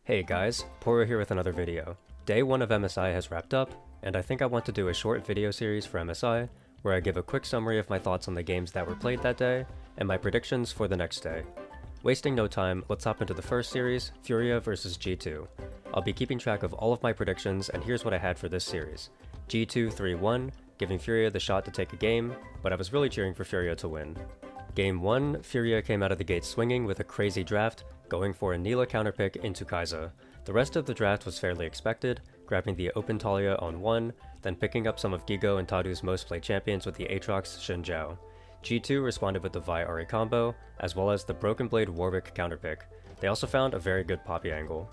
Hey guys, Poro here with another video. Day 1 of MSI has wrapped up, and I think I want to do a short video series for MSI, where I give a quick summary of my thoughts on the games that were played that day, and my predictions for the next day. Wasting no time, let's hop into the first series, Furia vs G2. I'll be keeping track of all of my predictions, and here's what I had for this series. G2 3-1, giving Furia the shot to take a game, but I was really cheering for Furia to win. Game 1, Furia came out of the gate swinging with a crazy draft, going for a Nila counterpick into Kai'Sa. The rest of the draft was fairly expected, grabbing the open Talia on 1, then picking up some of Gigo and Tadu's most played champions with the Aatrox Xin Zhao. G2 responded with the Vi Ahri combo, as well as the Broken Blade Warwick counterpick. They also found a very good Poppy angle.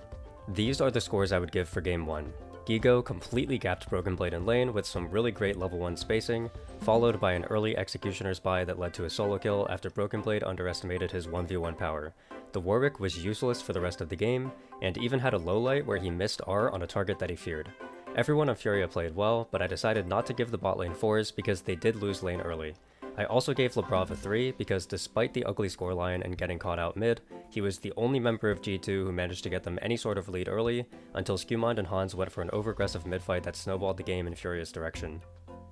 These are the scores I would give for Game 1. Gigo completely gapped Broken Blade in lane with some really great level 1 spacing, followed by an early Executioner's buy that led to a solo kill after Broken Blade underestimated his 1v1 power. The Warwick was useless for the rest of the game, and even had a low light where he missed R on a target that he feared. Everyone on Furia played well, but I decided not to give the bot lane 4s because they did lose lane early. I also gave Labrov a 3 because despite the ugly scoreline and getting caught out mid, he was the only member of G2 who managed to get them any sort of lead early, until Skewmond and Hans went for an over-aggressive mid-fight that snowballed the game in Furia's direction.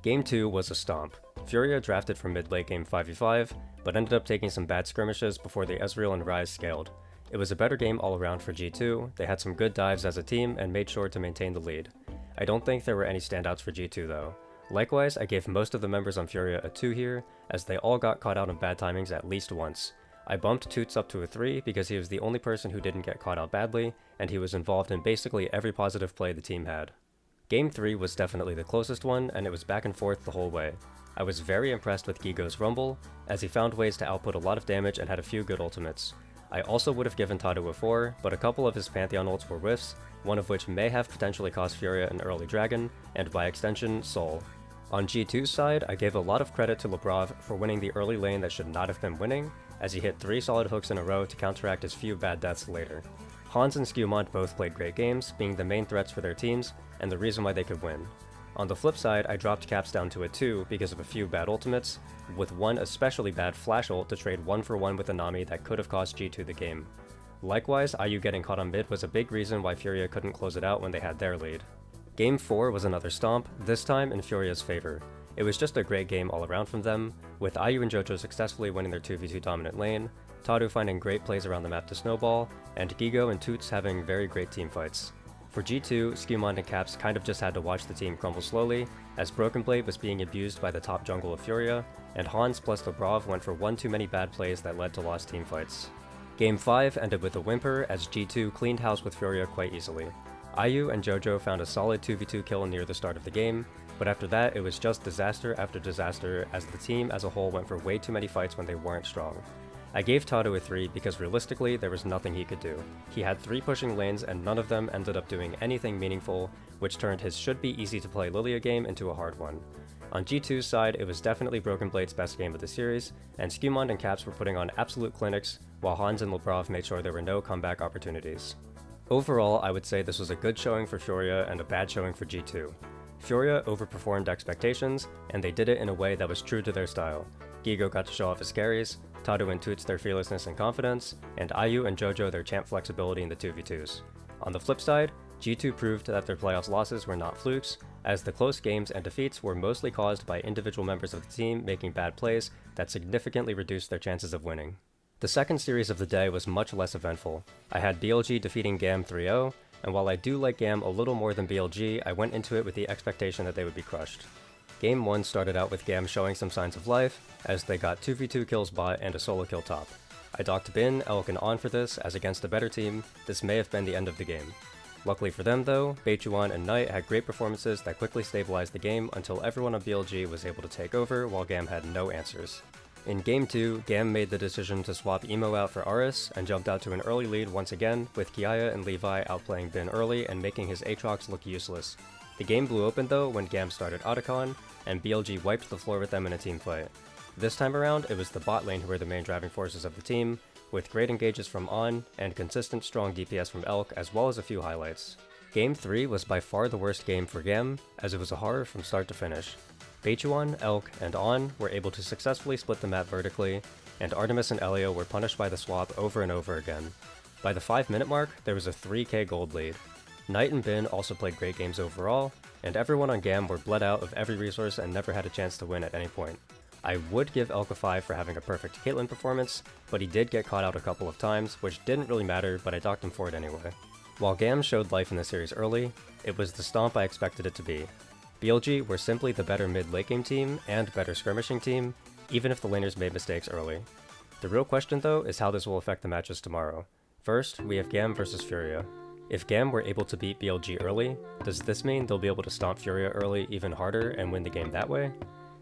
Game 2 was a stomp. Furia drafted for mid-late game 5v5, but ended up taking some bad skirmishes before the Ezreal and Ryze scaled. It was a better game all around for G2, they had some good dives as a team and made sure to maintain the lead. I don't think there were any standouts for G2 though. Likewise, I gave most of the members on Furia a 2 here, as they all got caught out on bad timings at least once. I bumped Toots up to a 3 because he was the only person who didn't get caught out badly, and he was involved in basically every positive play the team had. Game 3 was definitely the closest one, and it was back and forth the whole way. I was very impressed with Gigo's Rumble, as he found ways to output a lot of damage and had a few good ultimates. I also would have given Tadu a 4, but a couple of his Pantheon ults were whiffs, one of which may have potentially cost Furia an early dragon, and by extension, Soul. On G2's side, I gave a lot of credit to Labrov for winning the early lane that should not have been winning, as he hit 3 solid hooks in a row to counteract his few bad deaths later. Hans and Skewmond both played great games, being the main threats for their teams, and the reason why they could win. On the flip side, I dropped Caps down to a 2 because of a few bad ultimates, with one especially bad flash ult to trade 1-for-1 with a Nami that could have cost G2 the game. Likewise, IU getting caught on mid was a big reason why Furia couldn't close it out when they had their lead. Game 4 was another stomp, this time in Furia's favor. It was just a great game all around from them, with IU and JoJo successfully winning their 2v2 dominant lane, Tadu finding great plays around the map to snowball, and Gigo and Toots having very great teamfights. For G2, Skewmond and Caps kind of just had to watch the team crumble slowly, as Broken Blade was being abused by the top jungle of Furia, and Hans plus Labrov went for one too many bad plays that led to lost teamfights. Game 5 ended with a whimper as G2 cleaned house with Furia quite easily. IU and JoJo found a solid 2v2 kill near the start of the game, but after that it was just disaster after disaster as the team as a whole went for way too many fights when they weren't strong. I gave Tadu a 3 because realistically there was nothing he could do. He had 3 pushing lanes and none of them ended up doing anything meaningful, which turned his should-be easy-to-play Lilia game into a hard one. On G2's side, it was definitely Broken Blade's best game of the series, and Skewmond and Caps were putting on absolute clinics, while Hans and Labrov made sure there were no comeback opportunities. Overall, I would say this was a good showing for Furia and a bad showing for G2. Furia overperformed expectations, and they did it in a way that was true to their style. Gigo got to show off his carries, Tadu and Toots their fearlessness and confidence, and IU and JoJo their champ flexibility in the 2v2s. On the flip side, G2 proved that their playoffs losses were not flukes, as the close games and defeats were mostly caused by individual members of the team making bad plays that significantly reduced their chances of winning. The second series of the day was much less eventful. I had BLG defeating GAM 3-0, and while I do like GAM a little more than BLG, I went into it with the expectation that they would be crushed. Game 1 started out with GAM showing some signs of life, as they got 2v2 kills bot and a solo kill top. I docked Bin, Elk, and On for this, as against a better team, this may have been the end of the game. Luckily for them though, Beichuan and Knight had great performances that quickly stabilized the game until everyone on BLG was able to take over while GAM had no answers. In Game 2, GAM made the decision to swap Emo out for Aris and jumped out to an early lead once again, with Kiaya and Levi outplaying Bin early and making his Aatrox look useless. The game blew open though when GAM started Otacon, and BLG wiped the floor with them in a team fight. This time around, it was the bot lane who were the main driving forces of the team, with great engages from On, and consistent strong DPS from Elk as well as a few highlights. Game 3 was by far the worst game for GAM, as it was a horror from start to finish. Beichuan, Elk, and On were able to successfully split the map vertically, and Artemis and Elio were punished by the swap over and over again. By the 5-minute mark, there was a 3k gold lead. Knight and Bin also played great games overall, and everyone on GAM were bled out of every resource and never had a chance to win at any point. I would give Elka 5 for having a perfect Caitlyn performance, but he did get caught out a couple of times, which didn't really matter, but I docked him for it anyway. While GAM showed life in the series early, it was the stomp I expected it to be. BLG were simply the better mid-late game team and better skirmishing team, even if the laners made mistakes early. The real question though is how this will affect the matches tomorrow. First, we have GAM versus Furia. If GAM were able to beat BLG early, does this mean they'll be able to stomp Furia early even harder and win the game that way?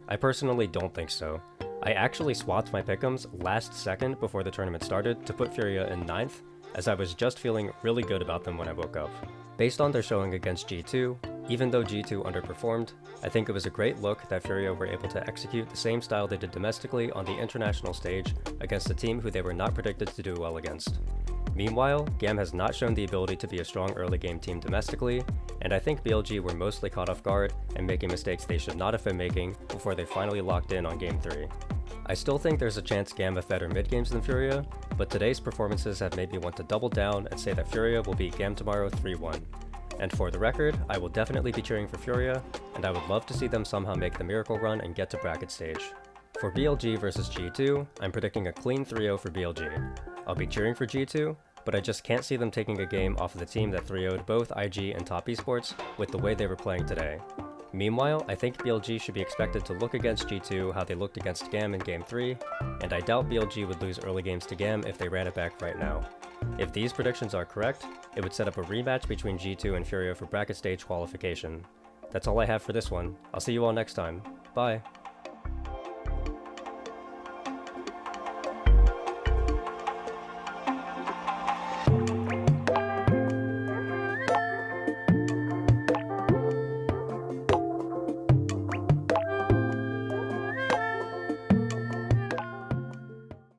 I personally don't think so. I actually swapped my pick'ems last second before the tournament started to put Furia in 9th, as I was just feeling really good about them when I woke up. Based on their showing against G2, even though G2 underperformed, I think it was a great look that Furia were able to execute the same style they did domestically on the international stage against a team who they were not predicted to do well against. Meanwhile, GAM has not shown the ability to be a strong early game team domestically, and I think BLG were mostly caught off guard and making mistakes they should not have been making before they finally locked in on Game 3. I still think there's a chance GAM have better mid games than Furia, but today's performances have made me want to double down and say that Furia will beat GAM tomorrow 3-1. And for the record, I will definitely be cheering for Furia, and I would love to see them somehow make the miracle run and get to bracket stage. For BLG versus G2, I'm predicting a clean 3-0 for BLG. I'll be cheering for G2, but I just can't see them taking a game off of the team that 3-0'd both IG and top esports with the way they were playing today. Meanwhile, I think BLG should be expected to look against G2 how they looked against GAM in Game 3, and I doubt BLG would lose early games to GAM if they ran it back right now. If these predictions are correct, it would set up a rematch between G2 and Furia for bracket stage qualification. That's all I have for this one. I'll see you all next time. Bye!